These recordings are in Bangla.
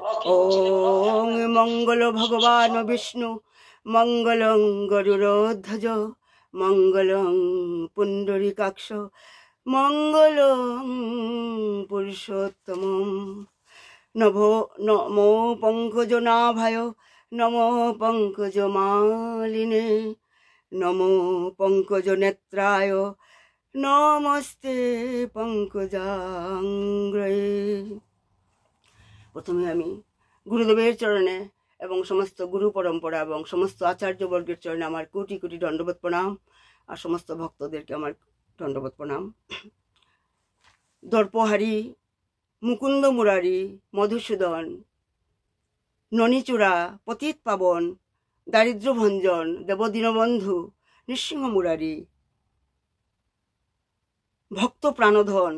ওং মঙ্গল ভগবান বিষ্ণু মঙ্গলং গরুড়ধ্বজ মঙ্গলং পুণ্ডরীকাক্ষ মঙ্গলং পুরুষোত্তম নমো পঙ্কজনাভায় নমো পঙ্কজমালিনে নমো পঙ্কজনেত্রায় নমস্তে পঙ্কজাঙ্গ্রয়ে। প্রথমে আমি গুরুদেবের চরণে এবং সমস্ত গুরু পরম্পরা এবং সমস্ত আচার্যবর্গের চরণে আমার কোটি কোটি দণ্ডবোধ প্রণাম, আর সমস্ত ভক্তদেরকে আমার দণ্ডবোধ প্রণাম। দর্পহারী, মুকুন্দ মুরারি, মধুসূদন, ননীচূড়া, পতিত পাবন, দারিদ্র ভঞ্জন, দেবদীনবন্ধু, নৃসিংহ মুরারি, ভক্ত প্রাণধন,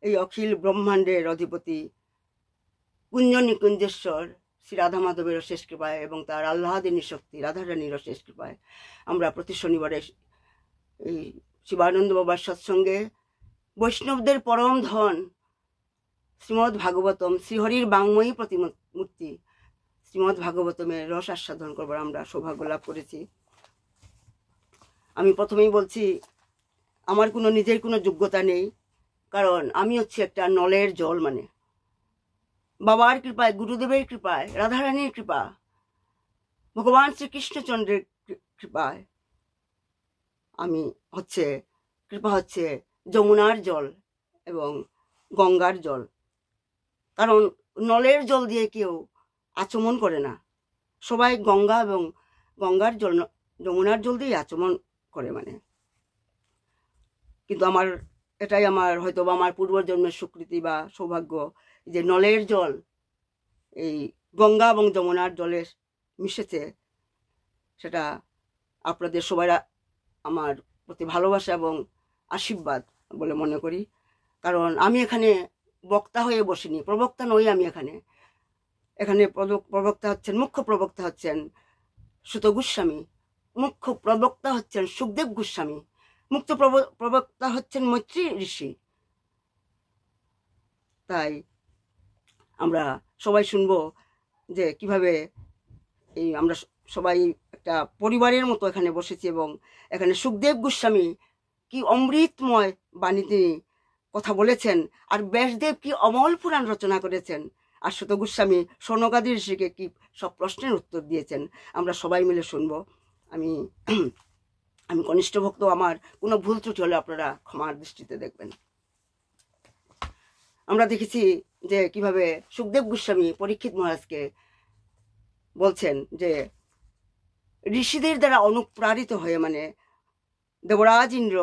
এই অখিল ব্রহ্মাণ্ডের অধিপতি কুঞ্জ নিকুঞ্জেশ্বর শ্রী রাধা মাধবের শেষ কৃপায় এবং তার আহ্লাদিনী শক্তি রাধারানীর শেষ কৃপায় আমরা প্রতি শনিবারে এই শিবানন্দ বাবার সৎসঙ্গে বৈষ্ণবদের পরম ধন শ্রীমদ্ ভাগবতম শ্রীহরির বাংময়ী প্রতিমূর্তি শ্রীমদ্ ভাগবতমের রস আস্বাদন করবার আমরা সৌভাগ্য লাভ করেছি। আমি প্রথমেই বলছি, আমার কোনো নিজের কোনো যোগ্যতা নেই, কারণ আমি হচ্ছে একটা নলের জল, মানে বাবার কৃপায়, গুরুদেবের কৃপায়, রাধারানীর কৃপা, ভগবান শ্রীকৃষ্ণচন্দ্রের কৃপায় আমি কৃপা হচ্ছে যমুনার জল এবং গঙ্গার জল। কারণ নলের জল দিয়ে কেউ আচমন করে না, সবাই গঙ্গা এবং গঙ্গার জল, যমুনার জল দিয়ে আচমন করে মানে। কিন্তু এটাই আমার হয়তো বা আমার পূর্বজন্মের স্বীকৃতি বা সৌভাগ্য যে নলের জল এই গঙ্গা এবং যমুনার জলে মিশেছে। সেটা আপনাদের সবাই আমার প্রতি ভালোবাসা এবং আশীর্বাদ বলে মনে করি। কারণ আমি এখানে বক্তা হয়ে বসিনি, প্রবক্তা নই আমি। এখানে প্রবক্তা হচ্ছেন, মুখ্য প্রবক্তা হচ্ছেন সুত গোস্বামী, মুখ্য প্রবক্তা হচ্ছেন সুখদেব গোস্বামী, মুখ্য প্রবক্তা হচ্ছেন মৈত্রী ঋষি। তাই আমরা সবাই শুনবো যে কিভাবে এই আমরা সবাই একটা পরিবারের মতো এখানে বসেছি এবং এখানে সুখদেব গোস্বামী কি অমৃতময় বাণী তিনি কথা বলেছেন, আর ব্যাসদেব কি অমল পুরাণ রচনা করেছেন, আর সুত গোস্বামী সনকাদি ঋষিকে কি সব প্রশ্নের উত্তর দিয়েছেন। আমরা সবাই মিলে শুনবো। আমি কনিষ্ঠ ভক্ত, আমার কোনো ভুল ত্রুটি হলে আপনারা ক্ষমার দৃষ্টিতে দেখবেন। আমরা দেখেছি যে কিভাবে সুখদেব গোস্বামী পরীক্ষিত মহারাজকে বলছেন যে ঋষিদের দ্বারা অনুপ্রাণিত হয়ে, মানে দেবরাজ ইন্দ্র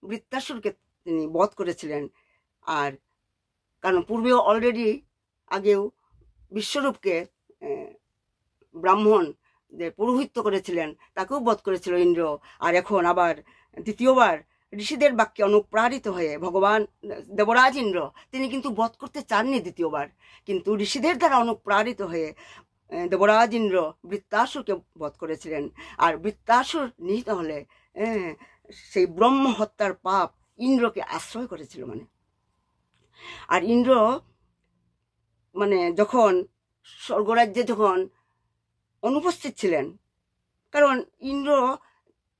বৃত্তাসুরকে তিনি বধ করেছিলেন। আর কারণ পূর্বেও অলরেডি আগেও বিশ্বরূপকে ব্রাহ্মণ যে পুরোহিত্য করেছিলেন তাকেও বধ করেছিল ইন্দ্র। আর এখন আবার দ্বিতীয়বার ঋষিদের বাক্যে অনুপ্রাণিত হয়ে ভগবান দেবরাজ ইন্দ্র তিনি কিন্তু বধ করতে চাননি দ্বিতীয়বার, কিন্তু ঋষিদের দ্বারা অনুপ্রাণিত হয়ে দেবরাজ ইন্দ্র বৃত্তাসুরকে বধ করেছিলেন। আর বৃত্তাসুর নিহিত হলে সেই ব্রহ্ম হত্যার পাপ ইন্দ্রকে আশ্রয় করেছিল মানে। আর ইন্দ্র মানে যখন স্বর্গরাজ্যে যখন অনুপস্থিত ছিলেন, কারণ ইন্দ্র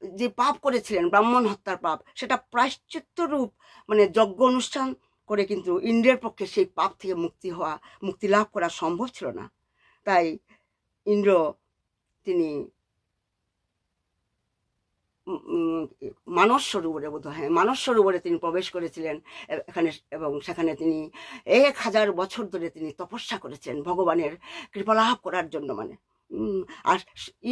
যে পাপ করেছিলেন ব্রাহ্মণ হত্যার পাপ, সেটা প্রায়শ্চিত্ত রূপ মানে যজ্ঞ অনুষ্ঠান করে কিন্তু ইন্দ্রের পক্ষে সেই পাপ থেকে মুক্তি লাভ করা সম্ভব ছিল না। তাই ইন্দ্র তিনি মানস সরোবরে, মানস সরোবরে তিনি প্রবেশ করেছিলেন এখানে, এবং সেখানে তিনি 1000 বছর ধরে তিনি তপস্যা করেছেন ভগবানের কৃপালাভ করার জন্য মানে। আর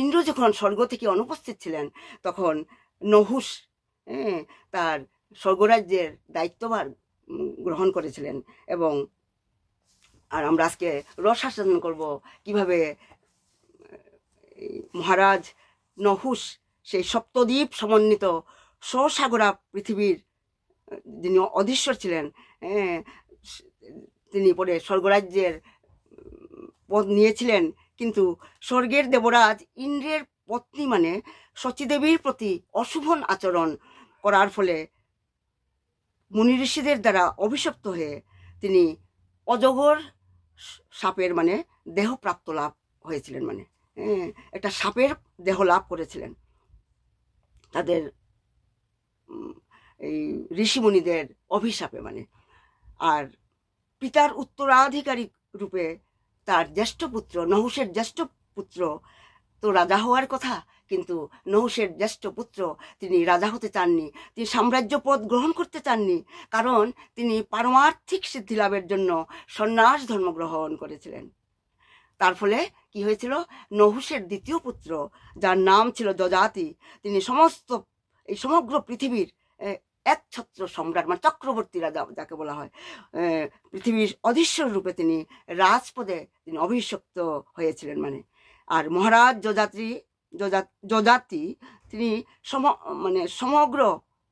ইন্দ্র যখন স্বর্গ থেকে অনুপস্থিত ছিলেন তখন নহুষ তার স্বর্গরাজ্যের দায়িত্বভার গ্রহণ করেছিলেন। এবং আর আমরা আজকে রস আস্বাদন করব কিভাবে মহারাজ নহুষ সেই সপ্তদ্বীপ সমন্বিত স্বসাগরা পৃথিবীর যিনি অধীশ্বর ছিলেন, তিনি পরে স্বর্গরাজ্যের পদ নিয়েছিলেন। কিন্তু স্বর্গের দেবরাজ ইন্দ্রের পত্নী মানে শচীদেবীর প্রতি অশুভ আচরণ করার ফলে মুনি ঋষিদের দ্বারা অভিশপ্ত হয়ে তিনি অজগর সাপের মানে দেহ প্রাপ্ত লাভ হয়েছিলেন, মানে একটা সাপের দেহ লাভ করেছিলেন তাদের এই ঋষিমুনিদের অভিশাপে, মানে। আর পিতার উত্তরাধিকারী রূপে তার জ্যেষ্ঠ পুত্র, নহুষের জ্যেষ্ঠ পুত্র তো রাজা হওয়ার কথা, কিন্তু নহুষের জ্যেষ্ঠ পুত্র তিনি রাজা হতে চাননি, তিনি সাম্রাজ্য পদ গ্রহণ করতে চাননি, কারণ তিনি পারমার্থিক সিদ্ধি লাভের জন্য সন্ন্যাস ধর্ম গ্রহণ করেছিলেন। তার ফলে কি হয়েছিল, নহুষের দ্বিতীয় পুত্র যার নাম ছিল যজাতি, তিনি এই সমগ্র পৃথিবীর একছত্র সম্রাট, মানে চক্রবর্তী রাজা যাকে বলা হয়, পৃথিবীর অধীশ্বর রূপে তিনি রাজপদে তিনি অভিষিক্ত হয়েছিলেন, মানে। আর মহারাজ যজাতি তিনি মানে সমগ্র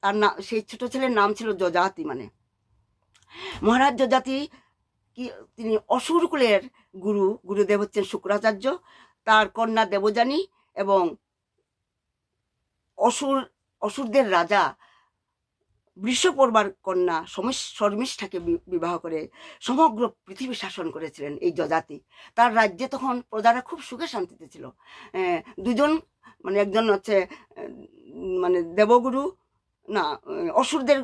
তার নাম, সেই ছোট ছেলের নাম ছিল যজাতি, মানে। মহারাজ যজাতি কি তিনি অসুর কুলের গুরুদেব হচ্ছেন শুক্রাচার্য, তার কন্যা দেবযানী এবং অসুরদের রাজা বৃষপর্বার কন্যা শর্মিষ্ঠাকে বিবাহ করে সমগ্র পৃথিবী শাসন করেছিলেন এই যজাতি। তার রাজ্যে তখন প্রজারা খুব সুখে শান্তিতে ছিল। দুজন, মানে একজন হচ্ছে মানে দেবগুরু, না অসুরদের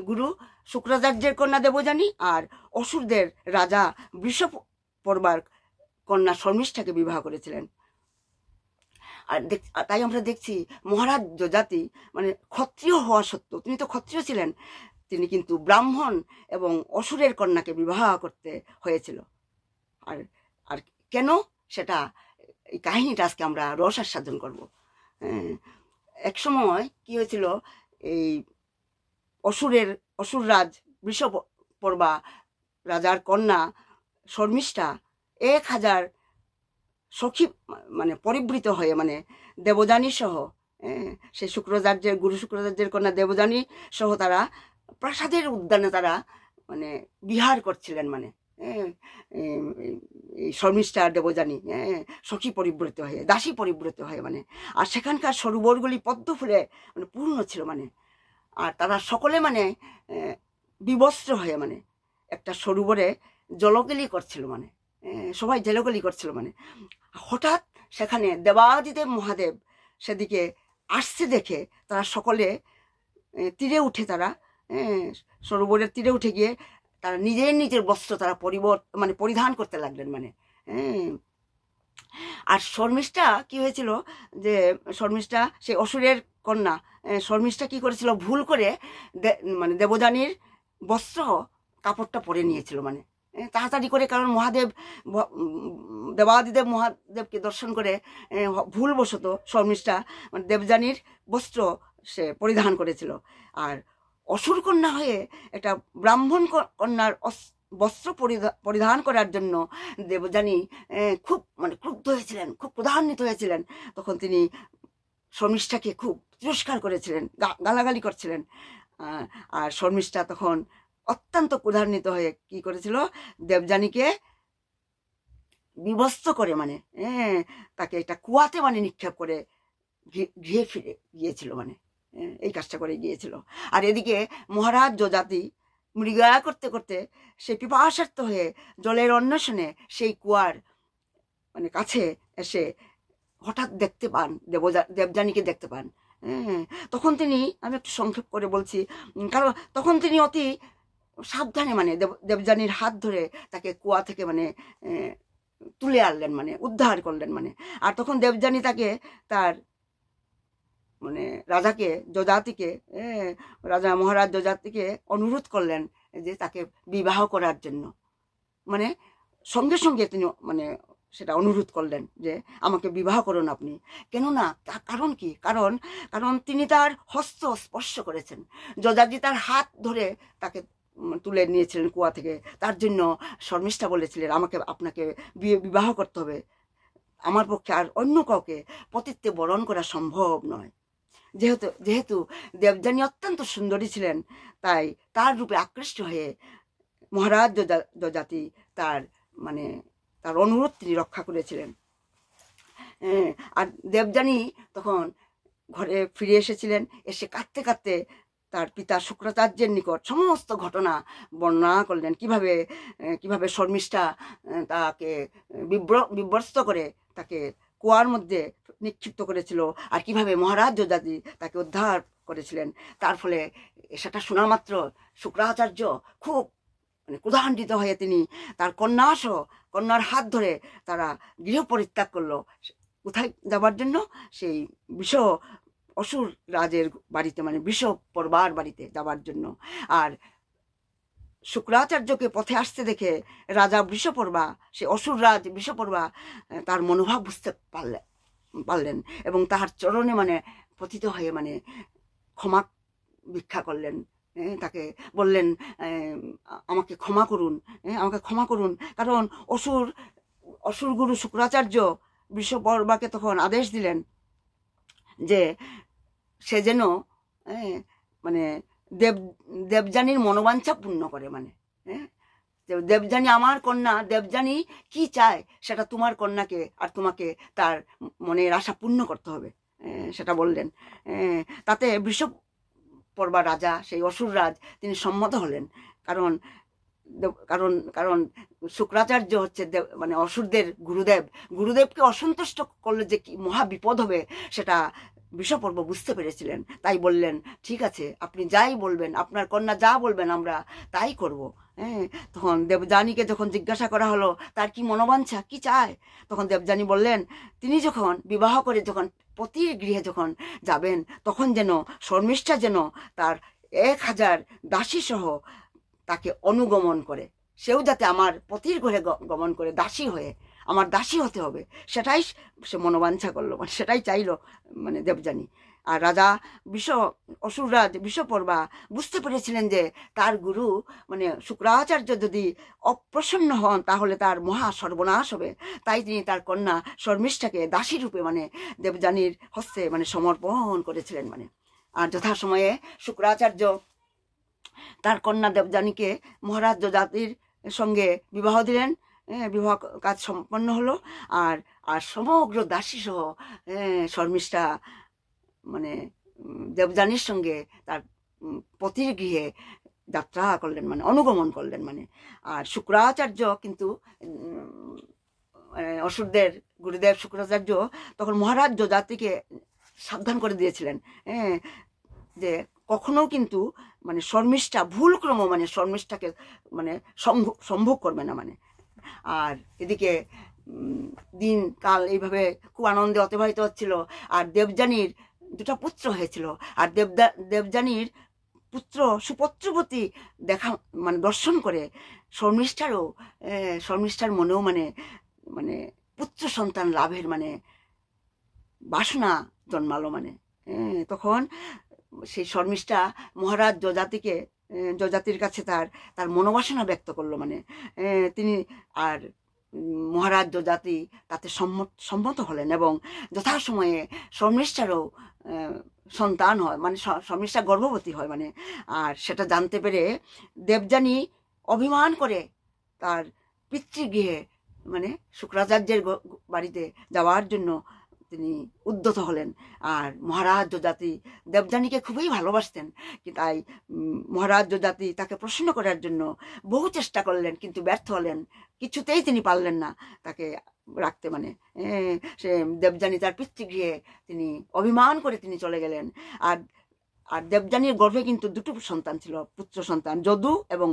গুরু শুক্রাচার্যের কন্যা দেবযানী, আর অসুরদের রাজা বৃষপর্বার কন্যা শর্মিষ্ঠাকে বিবাহ করেছিলেন। আর তাই আমরা দেখছি মহারাজ যজাতি মানে ক্ষত্রিয় হওয়া সত্ত্বেও, তিনি তো ক্ষত্রিয় ছিলেন, তিনি কিন্তু ব্রাহ্মণ এবং অসুরের কন্যাকে বিবাহ করতে হয়েছিল। আর আর কেন, সেটা এই কাহিনীটা আজকে আমরা রস আস্বাদন করব। এক সময় কি হয়েছিল, এই অসুররাজ বৃষপর্বা রাজার কন্যা শর্মিষ্ঠা 1000 সখী মানে পরিবৃত হয়ে, মানে দেবযানী সহ, সেই গুরু শুক্রাচার্যের কন্যা দেবযানী সহ তারা প্রাসাদের উদ্যানে তারা মানে বিহার করছিলেন, মানে শর্মিষ্ঠা দেবযানী সখী পরিবৃত হয়ে, দাসী পরিবৃত হয়ে, মানে। আর সেখানকার সরোবরগুলি পদ্ম ফুলে মানে পূর্ণ ছিল, মানে। আর তারা সকলে মানে বিবস্ত্র হয়ে, মানে একটা সরোবরে জলকেলি করছিল, মানে সবাই জলকেলি করছিল, মানে। হঠাৎ সেখানে দেবাদিদেব মহাদেব সেদিকে আসছে দেখে তারা সকলে তীরে উঠে, তারা সরোবরের তীরে উঠে গিয়ে তারা নিজের বস্ত্র তারা পরিধান করতে লাগলেন, মানে। আর শর্মিষ্ঠা কি হয়েছিল, যে শর্মিষ্ঠা সেই অসুরের কন্যা শর্মিষ্ঠা কি করেছিল, ভুল করে মানে দেবযানীর বস্ত্র কাপড়টা পরে নিয়েছিল, মানে তাড়াতাড়ি করে, কারণ দেবাদিদেব মহাদেবকে দর্শন করে ভুলবশত শর্মিষ্ঠা মানে দেবযানীর বস্ত্র সে পরিধান করেছিল। আর অসুর কন্যা হয়ে একটা ব্রাহ্মণ কন্যার বস্ত্র পরিধান করার জন্য দেবযানী খুব মানে ক্রুদ্ধ হয়েছিলেন, খুব ক্রোধান্বিত হয়েছিলেন। তখন তিনি শর্মিষ্ঠাকে খুব তিরস্কার করেছিলেন, গালাগালি করছিলেন। আর শর্মিষ্ঠা তখন অত্যন্ত ক্রোধান্বিত হয়ে কি করেছিল, দেবযানীকে বিবস্ত্র করে, মানে তাকে একটা কুয়াতে মানে নিক্ষেপ করে গৃহে ফিরে গিয়েছিল, মানে এই কাজটা করে গিয়েছিল। আর এদিকে মহারাজ যজাতি মৃগয়া করতে করতে সে পিপাসার্ত হয়ে জলের অন্বেষণে সেই কুয়ার মানে কাছে এসে হঠাৎ দেখতে পান, দেবযানীকে দেখতে পান। তখন তিনি, আমি একটু সংক্ষেপ করে বলছি, কারণ তখন তিনি অতি সাবধানে মানে দেবযানীর হাত ধরে তাকে কুয়া থেকে মানে তুলে আনলেন, মানে উদ্ধার করলেন, মানে। আর তখন দেবযানী তাকে তার মানে রাজাকে যজাতিকে রাজা মহারাজ যজাতিকে অনুরোধ করলেন যে তাকে বিবাহ করার জন্য, মানে সঙ্গে সঙ্গে তিনি মানে সেটা অনুরোধ করলেন যে আমাকে বিবাহ করুন আপনি। কেননা কারণ কি, কারণ তিনি তার হস্ত স্পর্শ করেছেন, যজাতি তার হাত ধরে তাকে তুলে নিয়েছিলেন কুয়া থেকে। তার জন্য শর্মিষ্ঠা বলেছিলেন আপনাকে বিবাহ করতে হবে, আমার পক্ষে আর অন্য কাউকে পতিত্বে বরণ করা সম্ভব নয়। যেহেতু দেবযানী অত্যন্ত সুন্দরী ছিলেন, তাই তার রূপে আকৃষ্ট হয়ে মহারাজ যজাতি তার মানে তার অনুরোধ তিনি রক্ষা করেছিলেন। আর দেবযানী তখন ঘরে ফিরে এসেছিলেন, এসে কাঁদতে কাঁদতে তার পিতা শুক্রাচার্যের নিকট সমস্ত ঘটনা বর্ণনা করলেন, কিভাবে কিভাবে শর্মিষ্ঠা তাকে বিভ্রস্ত করে তাকে কুয়ার মধ্যে নিক্ষিপ্ত করেছিল, আর কিভাবে মহারাজ যযাতি তাকে উদ্ধার করেছিলেন। তার ফলে সেটা শোনা মাত্র শুক্রাচার্য খুব ক্রোধান্বিত হয়ে তিনি তার কন্যার হাত ধরে তারা গৃহ পরিত্যাগ করলো। কোথায় যাবার জন্য? সেই অসুর রাজের বাড়িতে, বিষপর্বার বাড়িতে যাবার জন্য। আর শুক্রাচার্যকে পথে আসতে দেখে রাজা বিষপর্বা, সে অসুর রাজ বিষপর্বা তার মনোভাব বুঝতে পারলেন এবং তাহার চরণে পতিত হয়ে ক্ষমা ভিক্ষা করলেন। তাকে বললেন, আমাকে ক্ষমা করুন, কারণ অসুর গুরু শুক্রাচার্য বিষপর্বাকে তখন আদেশ দিলেন যে সে যেন দেবযানীর মনোবাঞ্ছা পূর্ণ করে। দেবযানী আমার কন্যা, দেবযানী কি চায় সেটা তোমার কন্যাকে আর তোমাকে তার মনের আশা পূর্ণ করতে হবে, সেটা বললেন। তাতে বিষপর্বা রাজা, সেই অসুররাজ, তিনি সম্মত হলেন। কারণ কারণ কারণ শুক্রাচার্য হচ্ছে অসুরদের গুরুদেবকে অসন্তুষ্ট করলে যে কি মহা বিপদ হবে সেটা বিষপর্ব বুঝতে পেরেছিলেন। তাই বললেন, ঠিক আছে, আপনি যাই বলবেন, আপনার কন্যা যা বলবেন আমরা তাই করব। তখন দেবযানীকে যখন জিজ্ঞাসা করা হলো তার কি মনোবাঞ্ছা, কি চায়, তখন দেবযানী বললেন তিনি যখন বিবাহ করে যখন পতির গৃহে যখন যাবেন তখন যেন শর্মিষ্ঠা যেন তার 1000 দাসী সহ তাকে অনুগমন করে, সেও যাতে আমার পতির ঘরে গমন করে দাসী হয়ে আমার দাসী হতে হবে, সেটাই সে মনোবাঞ্ছা করলো, সেটাই চাইলো দেবযানী। আর রাজা অসুররাজ বিষপর্বা বুঝতে পেরেছিলেন যে তার গুরু শুক্রাচার্য যদি অপ্রসন্ন হন তাহলে তার মহা সর্বনাশ হবে। তাই তিনি তার কন্যা শর্মিষ্ঠাকে দাসী রূপে দেবযানীর হস্তে সমর্পণ করেছিলেন। আর যথাসময়ে শুক্রাচার্য তার কন্যা দেবযানীকে মহারাজ যযাতির সঙ্গে বিবাহ দিলেন। বিবাহ কাজ সম্পন্ন হলো। আর আর সমগ্র দাসী সহ শর্মিষ্ঠা দেবযানীর সঙ্গে তার পতির গৃহে যাত্রা করলেন, অনুগমন করলেন। আর শুক্রাচার্য কিন্তু অসুরদের গুরুদেব শুক্রাচার্য তখন মহারাজ যযাতিকে সাবধান করে দিয়েছিলেন যে কখনো কিন্তু শর্মিষ্ঠা ভুলক্রম শর্মিষ্ঠাকে সম্ভোগ করবে না। আর এদিকে দিন কাল এইভাবে খুব আনন্দে অতিবাহিত হচ্ছিল। আর দেবযানীর 2টা পুত্র হয়েছিল। আর দেবযানীর পুত্র সুপত্রবতী দেখা দর্শন করে শর্মিষ্ঠার মনেও পুত্র সন্তান লাভের বাসনা জন্মালো। তখন সেই শর্মিষ্ঠা মহারাজ যযাতির কাছে তার মনোবাসনা ব্যক্ত করলো। তিনি আর মহারাজ যযাতি তাতে সম্মত হলেন এবং যথাসময়ে শর্মিষ্ঠারও সন্তান হয়, শর্মিষ্ঠা গর্ভবতী হয়। আর সেটা জানতে পেরে দেবযানী অভিমান করে তার পিতৃগৃহে শুক্রাচার্যের বাড়িতে যাওয়ার জন্য তিনি উদ্যত হলেন। আর মহারাজ যযাতি দেবযানীকে খুবই ভালোবাসতেন, তাই মহারাজ যযাতি তাকে প্রসন্ন করার জন্য বহু চেষ্টা করলেন, কিন্তু ব্যর্থ হলেন। কিছুতেই তিনি পারলেন না তাকে রাখতে। সে দেবযানী তার পিতৃগৃহে তিনি অভিমান করে তিনি চলে গেলেন। আর আর দেবযানীর গর্ভে কিন্তু 2টো সন্তান ছিল, পুত্র সন্তান, যদু এবং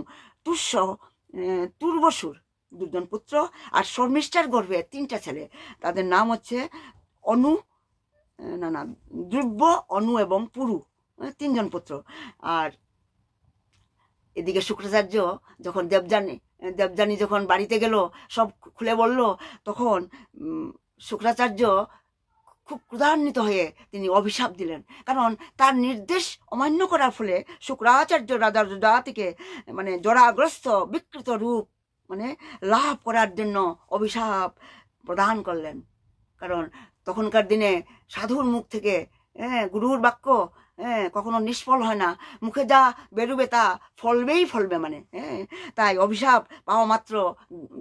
তুর্বসুর, 2জন পুত্র। আর শর্মিষ্ঠার গর্ভে 3টা ছেলে, তাদের নাম হচ্ছে দ্রব্য, অনু এবং পুরু, 3জন পুত্র। আর এদিকে শুক্রাচার্য যখন দেবযানী যখন বাড়িতে গেল, সব খুলে বলল, তখন শুক্রাচার্য খুব ক্রোধান্বিত হয়ে তিনি অভিশাপ দিলেন। কারণ তার নির্দেশ অমান্য করার ফলে শুক্রাচার্য রাজা যযাতিকে জরাগ্রস্ত বিকৃত রূপ লাভ করার জন্য অভিশাপ প্রদান করলেন। কারণ তখনকার দিনে সাধুর মুখ থেকে গুরুর বাক্য হ্যাঁ, কখনো নিষ্ফল হয় না, মুখে যা বেরোবে তা ফলবেই ফলবে মানে। হ্যাঁ, তাই অভিশাপ পাওয়া মাত্র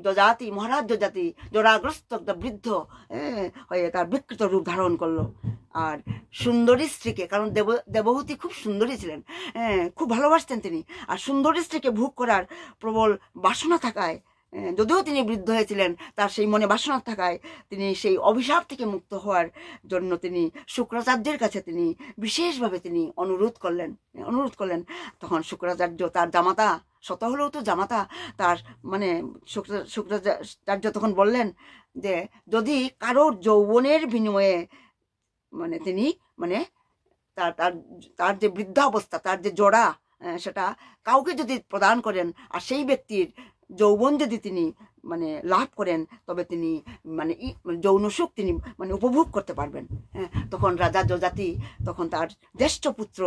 যজাতি, মহারাজ যজাতি জরাগ্রস্ত একটা বৃদ্ধ হয়ে তার বিকৃত রূপ ধারণ করলো। আর সুন্দরী স্ত্রীকে, কারণ দেবহূতি খুব সুন্দরী ছিলেন, খুব ভালোবাসতেন তিনি, আর সুন্দরী স্ত্রীকে ভোগ করার প্রবল বাসনা থাকায়, যদিও তিনি বৃদ্ধ হয়েছিলেন, তার সেই মনে বাসনা থাকায় তিনি সেই অভিশাপ থেকে মুক্ত হওয়ার জন্য তিনি শুক্রাচার্যের কাছে তিনি বিশেষভাবে তিনি অনুরোধ করলেন। তখন শুক্রাচার্য, তার জামাতা, শত হলেও তো জামাতা, তার মানে শুক্রাচার্য তখন বললেন যে যদি কারোর যৌবনের বিনিময়ে মানে তিনি মানে তার যে বৃদ্ধাবস্থা, তার যে জোড়া, সেটা কাউকে যদি প্রদান করেন, আর সেই ব্যক্তির যৌবন যদি তিনি মানে লাভ করেন, তবে তিনি মানে যৌন সুখ তিনি মানে উপভোগ করতে পারবেন। তখন রাজা যজাতি তখন তার জ্যেষ্ঠ পুত্র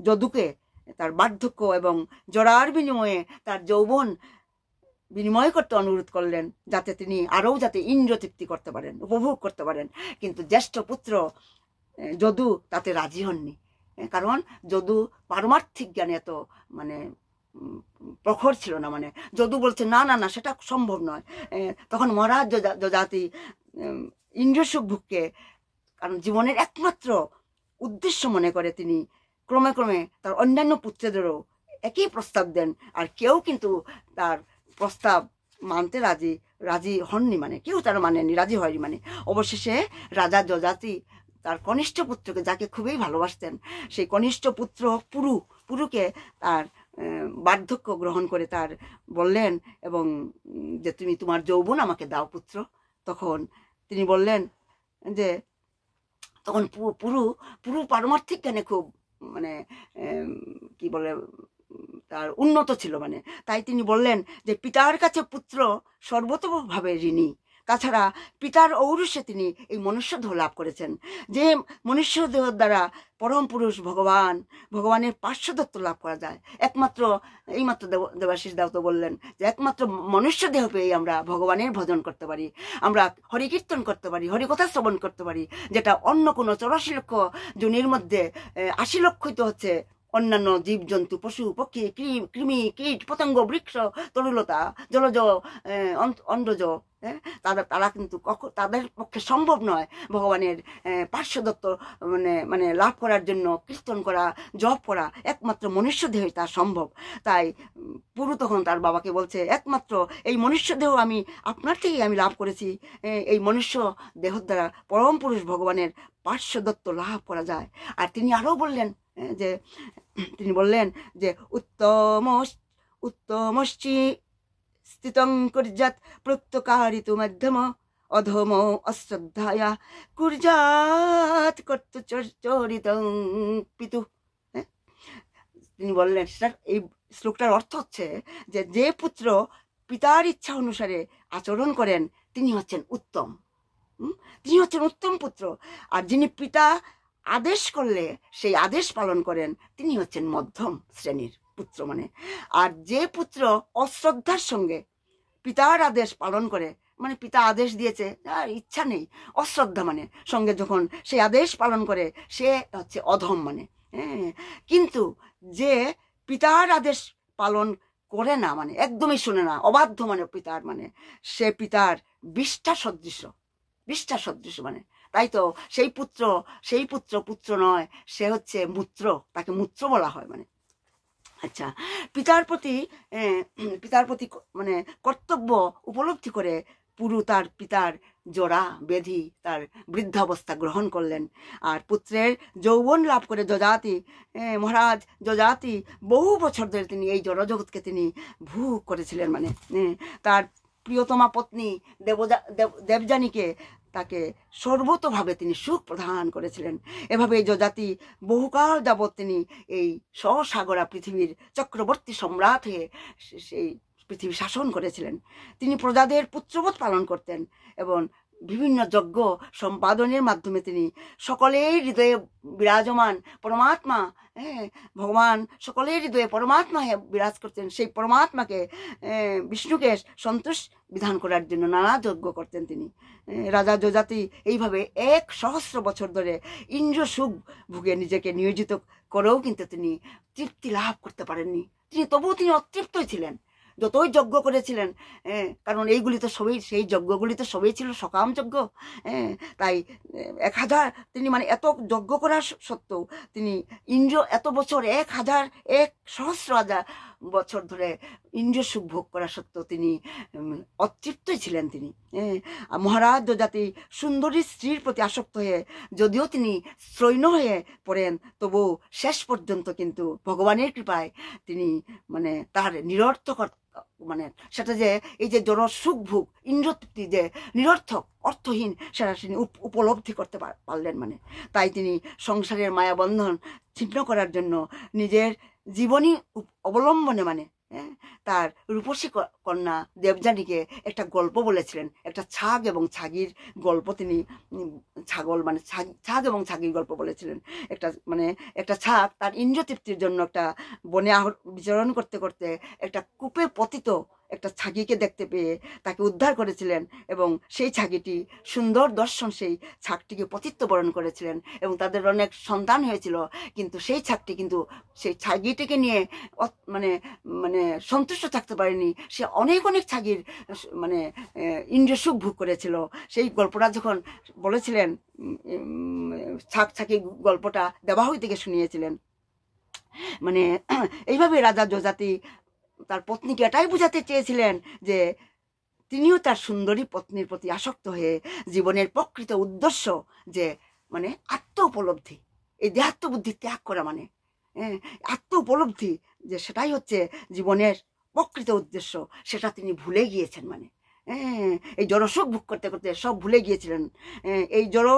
যদুকে তার বার্ধক্য এবং জরার বিনিময়ে তার যৌবন বিনিময় করতে অনুরোধ করলেন, যাতে তিনি আরও যাতে ইন্দ্র তৃপ্তি করতে পারেন, উপভোগ করতে পারেন। কিন্তু জ্যেষ্ঠ পুত্র যদু তাতে রাজি হননি, কারণ যদু পারমার্থিক জ্ঞানে এত মানে প্রখর ছিল না। মানে যদু বলছে না না না, সেটা সম্ভব নয়। তখন মহারাজ যজাতি ইন্দ্রসুখ ভোগকে কারণ জীবনের একমাত্র উদ্দেশ্য মনে করে তিনি ক্রমে ক্রমে তার অন্যান্য পুত্রদেরও একই প্রস্তাব দেন, আর কেউ কিন্তু তার প্রস্তাব মানতে রাজি হননি, মানে কেউ তার মানেনি, রাজি হয়নি। মানে অবশেষে রাজা যজাতি তার কনিষ্ঠ পুত্রকে, যাকে খুবই ভালোবাসতেন, সেই কনিষ্ঠ পুত্র পুরুকে তার বার্ধক্য গ্রহণ করে তার বললেন এবং যে তুমি তোমার যৌবন আমাকে দাও পুত্র। তখন তিনি বললেন যে তখন পুরু পারমার্থিক জ্ঞানে খুব মানে কি বলে তার উন্নত ছিল, মানে তাই তিনি বললেন যে পিতার কাছে পুত্র সর্বতোভাবে ঋণী, তাছাড়া পিতার ঔরসে তিনি এই মনুষ্যদেহ লাভ করেছেন, যে মনুষ্যদেহ দ্বারা পরম পুরুষ ভগবানের পার্শ্বদত্ত লাভ করা যায়। এইমাত্র দেবাশিস দাও তো বললেন যে একমাত্র মনুষ্য দেহ পেয়েই আমরা ভগবানের ভজন করতে পারি, আমরা হরিকীর্তন করতে পারি, হরিকথা শ্রবণ করতে পারি, যেটা অন্য কোনো 84 লক্ষ জনের মধ্যে 80 লক্ষই তো হচ্ছে অন্যান্য জীবজন্তু, পশু পক্ষী, কৃমি কীট পতঙ্গ, বৃক্ষ তরুলতা, জলজ অন্ডজ, তারা কিন্তু তাদের পক্ষে সম্ভব নয় ভগবানের পার্শ্বদত্ত মানে লাভ করার জন্য কীর্তন করা, জপ করা। একমাত্র মনুষ্য দেহই তা সম্ভব। তাই পুরু তখন তার বাবাকে বলছে একমাত্র এই মনুষ্য দেহ আমি আপনার থেকেই আমি লাভ করেছি, এই মনুষ্য দেহ দ্বারা পরম পুরুষ ভগবানের পার্শ্বদত্ত লাভ করা যায়। আর তিনি আরও বললেন যে উত্তমশ্চি স্থিতং কুর্যাৎ প্রত্যকারিত মধ্যম অধম অশ্রদ্ধায়া কুর্যাৎ কর্তচরিতং পিতু। তিনি বললেন, এই শ্লোকটার অর্থ হচ্ছে যে পুত্র পিতার ইচ্ছা অনুসারে আচরণ করেন তিনি হচ্ছেন উত্তম, উত্তম পুত্র। আর যিনি পিতা আদেশ করলে সেই আদেশ পালন করেন তিনি হচ্ছেন মধ্যম শ্রেণীর পুত্র। মানে আর যে পুত্র অশ্রদ্ধার সঙ্গে পিতার আদেশ পালন করে, মানে পিতা আদেশ দিয়েছে আর ইচ্ছা নেই, অশ্রদ্ধা মানে সঙ্গে যখন সেই আদেশ পালন করে সে হচ্ছে অধম মানে। কিন্তু যে পিতার আদেশ পালন করে না, মানে একদমই শুনে না, অবাধ্য মানে পিতার, মানে সে পিতার বিষ্ঠা সদৃশ মানে। তাই তো সেই পুত্র নয়, সে হচ্ছে মূত্র, তাকে মূত্র বলা হয়। মানে আচ্ছা, পিতার প্রতি মানে কর্তব্য উপলব্ধি করে পুরু তার পিতার জোড়া বেধি তার বৃদ্ধাবস্থা গ্রহণ করলেন। আর পুত্রের যৌবন লাভ করে মহারাজ যজাতি বহু বছর ধরে তিনি এই জড়জগৎকে তিনি ভোগ করেছিলেন। মানে তার প্রিয়তমা পত্নী দেবযানীকে তাকে সর্বতোভাবে তিনি সুখ প্রদান করেছিলেন। এভাবে যজাতি বহুকাল যাবৎ তিনি এই সসাগরা পৃথিবীর চক্রবর্তী সম্রাট হয়ে সেই পৃথিবী শাসন করেছিলেন। তিনি প্রজাদের পুত্রবৎ পালন করতেন এবং বিভিন্ন যজ্ঞ সম্পাদনের মাধ্যমে তিনি সকলের হৃদয়ে বিরাজমান পরমাত্মা, হ্যাঁ, ভগবান সকলের হৃদয়ে পরমাত্মা বিরাজ করতেন। সেই পরমাত্মাকে বিষ্ণুকে সন্তোষ বিধান করার জন্য নানা যজ্ঞ করতেন তিনি। রাজা যযাতি এইভাবে 1,000 বছর ধরে ইন্দ্র সুখ ভোগে নিজেকে নিয়োজিত করেও কিন্তু তিনি তৃপ্তি লাভ করতে পারেননি। তবুও তিনি অতৃপ্তই ছিলেন, যতই যজ্ঞ করেছিলেন। কারণ এইগুলি তো সবই, সেই যজ্ঞগুলি তো সবই ছিল সকাম যজ্ঞ। তাই 1000 তিনি মানে এত যজ্ঞ করা সত্ত্বেও তিনি ইন্দ্র এত বছর 1,000 বছর ধরে ইন্দ্র সুখ ভোগ করা সত্ত্বেও তিনি অতৃপ্তই ছিলেন। তিনি মহারাজ যযাতি সুন্দরী স্ত্রীর প্রতি আসক্ত হয়ে যদিও তিনি শ্রৈণ হয়ে পড়েন, তবু শেষ পর্যন্ত কিন্তু ভগবানের কৃপায় তিনি মানে তার নিরর্থক মানে সেটা যে এই যে জড় সুখ ভোগ ইন্দ্রতৃপ্তি যে নিরর্থক অর্থহীন সেটা তিনি উপলব্ধি করতে পারলেন। মানে তাই তিনি সংসারের মায়াবন্ধন ছিন্ন করার জন্য নিজের জীবনী অবলম্বনে মানে তার রূপসী কন্যা দেবযানীকে একটা গল্প বলেছিলেন, একটা ছাগ এবং ছাগির গল্প। তিনি ছাগল মানে ছাগ এবং ছাগির গল্প বলেছিলেন। একটা ছাগ তার ইন্দ্রতৃপ্তির জন্য একটা বনে বিচরণ করতে করতে একটা কূপে পতিত একটা ছাগিকে দেখতে পেয়ে তাকে উদ্ধার করেছিলেন, এবং সেই ছাগিটি সুন্দর দর্শন সেই ছাগটিকে পতিত্ব বরণ করেছিলেন এবং তাদের অনেক সন্তান হয়েছিল। কিন্তু সেই ছাগটি কিন্তু সেই ছাগিটিকে নিয়ে মানে মানে সন্তুষ্ট থাকতে পারেনি। সে অনেক ছাগির মানে ইন্দ্রিয় সুখ ভোগ করেছিল। সেই গল্পটা যখন বলেছিলেন, ছাগি গল্পটা দেবাহুতি থেকে শুনিয়েছিলেন। মানে এইভাবে রাজা যযাতি তার পত্নীকে এটাই বোঝাতে চেয়েছিলেন যে তিনিও তার সুন্দরী পত্নীর প্রতি আসক্ত হয়ে জীবনের প্রকৃত উদ্দেশ্য যে মানে আত্ম উপলব্ধি, এই দেহাত্ম বুদ্ধি ত্যাগ করা, মানে আত্ম উপলব্ধি যে সেটাই হচ্ছে জীবনের প্রকৃত উদ্দেশ্য, সেটা তিনি ভুলে গিয়েছেন। মানে এই জড়সুখ ভোগ করতে করতে সব ভুলে গিয়েছিলেন। এই জড়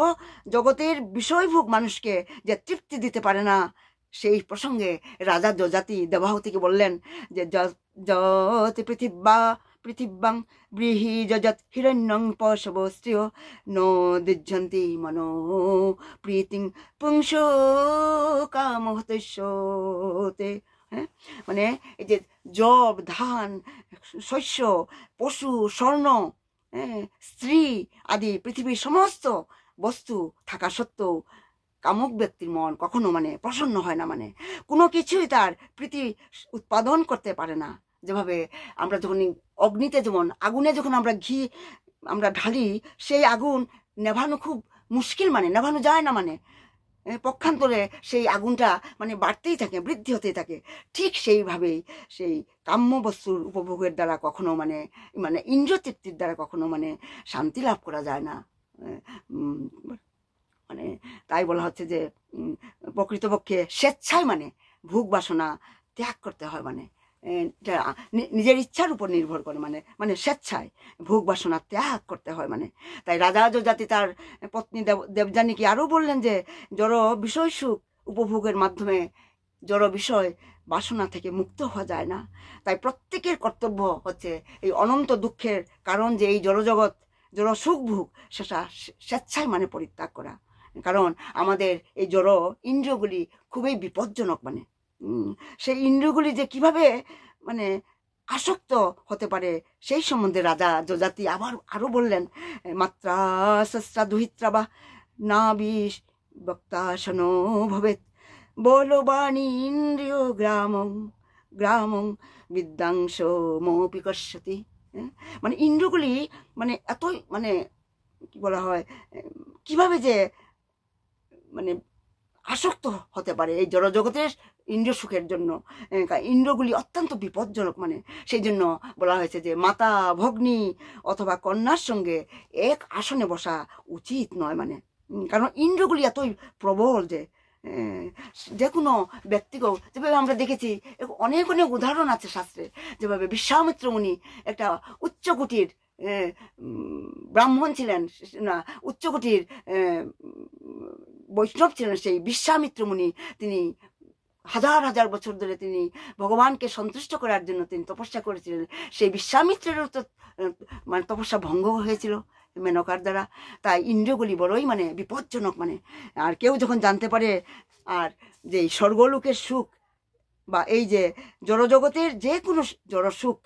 জগতের বিষয়ভোগ মানুষকে যে তৃপ্তি দিতে পারে না, সেই প্রসঙ্গে রাজা যযাতি দেবাহুতিকে বললেন যে যতি পৃথিব্যাং ব্রীহি যজত হিরণ্যং পশব স্ত্রিয় ন দিজ্জন্তি মনো প্রীতিং পুংস কামহতস্যতে। মানে এই যে জব, ধান, শস্য, পশু, স্বর্ণ, স্ত্রী আদি পৃথিবীর সমস্ত বস্তু থাকা সত্ত্বেও কামুক ব্যক্তির মন কখনো মানে প্রসন্ন হয় না। মানে কোনো কিছুই তার প্রীতি উৎপাদন করতে পারে না। যেভাবে আমরা যখন অগ্নিতে, যেমন আগুনে যখন আমরা ঘি আমরা ঢালি, সেই আগুন নেভানো খুব মুশকিল, মানে নেভানো যায় না। মানে পক্ষান্তরে সেই আগুনটা মানে বাড়তেই থাকে, বৃদ্ধি হতেই থাকে। ঠিক সেইভাবেই সেই কাম্য বস্তুর উপভোগের দ্বারা কখনো মানে মানে ইন্দ্রতৃপ্তির দ্বারা কখনো মানে শান্তি লাভ করা যায় না। মানে তাই বলা হচ্ছে যে প্রকৃতপক্ষে স্বেচ্ছায় মানে ভোগ বাসনা ত্যাগ করতে হয়। মানে নিজের ইচ্ছার উপর নির্ভর করে, মানে মানে স্বেচ্ছায় ভোগ বাসনা ত্যাগ করতে হয়। মানে তাই রাজা যযাতি তার পত্নী দেবযানীকে আরও বললেন যে জড় বিষয় সুখ উপভোগের মাধ্যমে জড় বিষয় বাসনা থেকে মুক্ত হওয়া যায় না। তাই প্রত্যেকের কর্তব্য হচ্ছে এই অনন্ত দুঃখের কারণ যে এই জড়জগৎ, জড় সুখ ভোগ, সেটা স্বেচ্ছায় মানে পরিত্যাগ করা। কারণ আমাদের এই জড় ইন্দ্রিয়গুলি খুবই বিপজ্জনক। মানে সেই ইন্দ্রিয়গুলি যে কিভাবে মানে আসক্ত হতে পারে সেই সম্বন্ধে রাজা যযাতি আবার আরো বললেন, মাত্রা শস্ত্রা দুহিত্রা বা না বিষ বক্তাসনো ভবেত বলবাণী ইন্দ্রিয় গ্রামং গ্রামং বিদ্যাংশ মৌপি কশ্যতি। মানে ইন্দ্রিয়গুলি মানে এতই মানে কি বলা হয়, কিভাবে যে মানে আসক্ত হতে পারে এই জড়জগতের ইন্দ্রিয় সুখের জন্য। ইন্দ্রগুলি অত্যন্ত বিপজ্জনক। মানে সেই জন্য বলা হয়েছে যে মাতা, ভগ্নী অথবা কন্যার সঙ্গে এক আসনে বসা উচিত নয়। মানে কারণ ইন্দ্রগুলি এতই প্রবল যে কোনো ব্যক্তিকেও, যেভাবে আমরা দেখেছি অনেক উদাহরণ আছে শাস্ত্রে, যেভাবে বিশ্বামিত্র মুনি একটা উচ্চকোটির ব্রাহ্মণ ছিলেন, না উচ্চকোটির বৈষ্ণব ছিলেন। সেই বিশ্বামিত্র মুনি তিনি হাজার বছর ধরে তিনি ভগবানকে সন্তুষ্ট করার জন্য তিনি তপস্যা করেছিলেন। সেই বিশ্বামিত্রেরও তো মানে তপস্যা ভঙ্গ হয়েছিল। মেনকার দ্বারা। তাই ইন্দ্রিয়গুলি বড়ই মানে বিপজ্জনক মানে। আর কেউ যখন জানতে পারে আর যে স্বর্গলোকের সুখ বা এই যে জড়জগতের যে কোনো জড় সুখ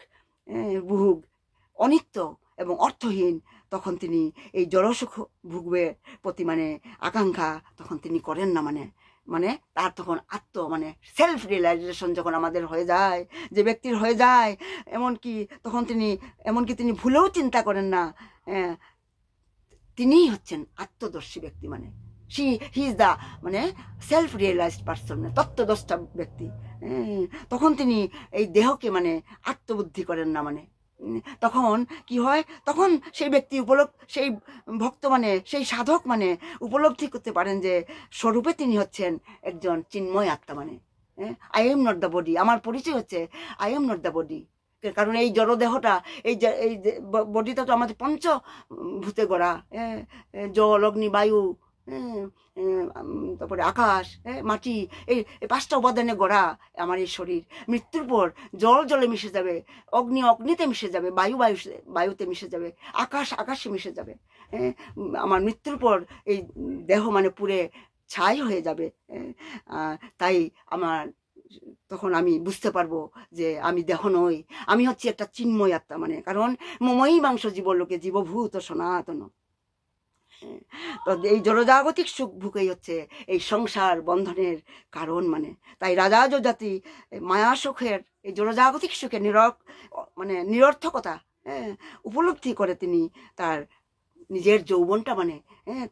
ভোগ অনিত্য এবং অর্থহীন, তখন তিনি এই জড়সুখ ভোগবে প্রতি মানে আকাঙ্ক্ষা তখন তিনি করেন না মানে। মানে তার তখন মানে সেলফ রিয়েলাইজেশন যখন আমাদের হয়ে যায়, যে ব্যক্তির হয়ে যায়, এমনকি তখন তিনি ভুলেও চিন্তা করেন না তিনিই হচ্ছেন আত্মদর্শী ব্যক্তি মানে হি ইজ দ্য মানে সেলফ রিয়েলাইজড পার্সন, তত্ত্বদর্শা ব্যক্তি। তখন তিনি এই দেহকে মানে আত্মবুদ্ধি করেন না মানে। তখন কি হয়, তখন সেই ব্যক্তি সেই ভক্ত মানে সেই সাধক মানে উপলব্ধি করতে পারেন যে স্বরূপে তিনি হচ্ছেন একজন চিন্ময় আত্মা মানে। I am not the body, আমার পরিচয় হচ্ছে I am not the body. কারণ এই জড়দেহটা এই বডিটা তো আমাদের পঞ্চভূতে গড়া, জল অগ্নি বায়ু তারপরে আকাশ মাটি, এই 5টা উপাদানে গড়া আমার এই শরীর। মৃত্যুর পর জল জলে মিশে যাবে, অগ্নি অগ্নিতে মিশে যাবে, বায়ু বায়ুতে মিশে যাবে, আকাশ আকাশে মিশে যাবে। আমার মৃত্যুর পর এই দেহ মানে পুরে ছাই হয়ে যাবে। তাই তখন আমি বুঝতে পারবো যে আমি দেহ নই, আমি হচ্ছি একটা চিন্ময় আত্মা মানে। কারণ মমই মাংস জীবলোকে জীবভূত সনাতন। তো এই জড়জাগতিক সুখ ভুকেই হচ্ছে এই সংসার বন্ধনের কারণ মানে। তাই রাজা যজাতি মায়া সুখের এই জড়জাগতিক সুখের নিরর্থকতা উপলব্ধি করে তিনি তার নিজের যৌবনটা মানে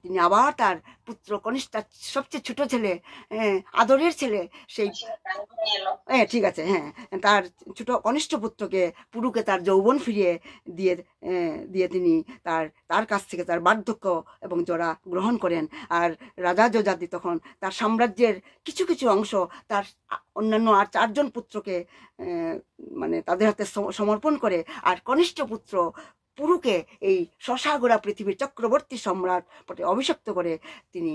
তিনি আবার তার পুত্র কনিষ্ঠ, সবচেয়ে ছোট ছেলে, আদরের ছেলে, সেই ঠিক আছে তার ছোট কনিষ্ঠ পুত্রকে পুরুকে তার যৌবন ফিরিয়ে দিয়ে তিনি তার কাছ থেকে তার বার্ধক্য এবং জরা গ্রহণ করেন। আর রাজা যজাতি তখন তার সাম্রাজ্যের কিছু কিছু অংশ তার অন্যান্য আর 4 জন পুত্রকে মানে তাদের হাতে সমর্পণ করে, আর কনিষ্ঠ পুত্র পুরুকে এই শশাগোড়া পৃথিবীর চক্রবর্তী সম্রাট পটে অভিষিক্ত করে তিনি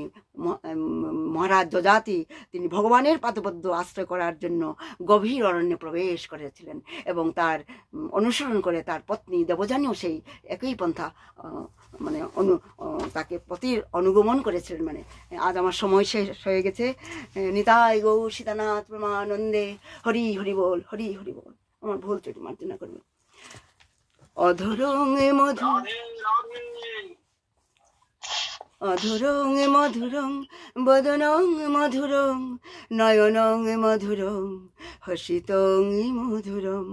মহারাজ যজাতি তিনি ভগবানের পাদপদ্ম আশ্রয় করার জন্য গভীর অরণ্যে প্রবেশ করেছিলেন। এবং তার অনুসরণ করে তার পত্নী দেবযানীও সেই একই পন্থা মানে তাকে পতির অনুগমন করেছিলেন মানে। আজ আমার সময় শেষ হয়ে গেছে। নিতাই গৌর সীতানাথ প্রেমানন্দে। হরি হরি বল, হরি হরি বল। আমার ভুল ত্রুটি মার্জনা করবেন। অধরং মধুরং বদনং মধুরং নয়নং মধুরং হসিতং মধুরং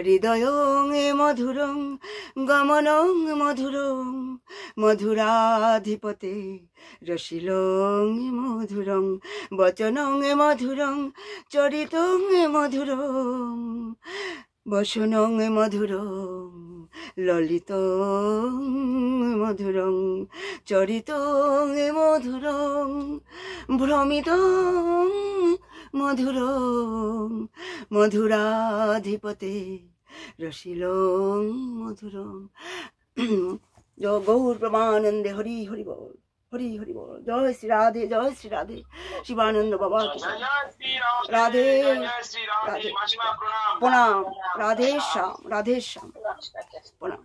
হৃদয়ং মধুরং গমনং মধুরং মধুরাধিপতে রসিলং মধুরং বচনং মধুরং চরিতং মধুরং বসনং মধুরং ললিতং মধুরং চরিতং মধুরং ভ্রমিতং মধুরং মধুরাধিপতে রসিলং মধুরং। গৌর প্রেমানন্দে। হরি হরি বল, হরি হরি বল। জয় শ্রী রাধে, জয় শ্রী রাধে। শিবানন্দ বাবা রাধে রাধে, প্রণাম। রাধে শ্যাম, রাধে শ্যাম, প্রণাম।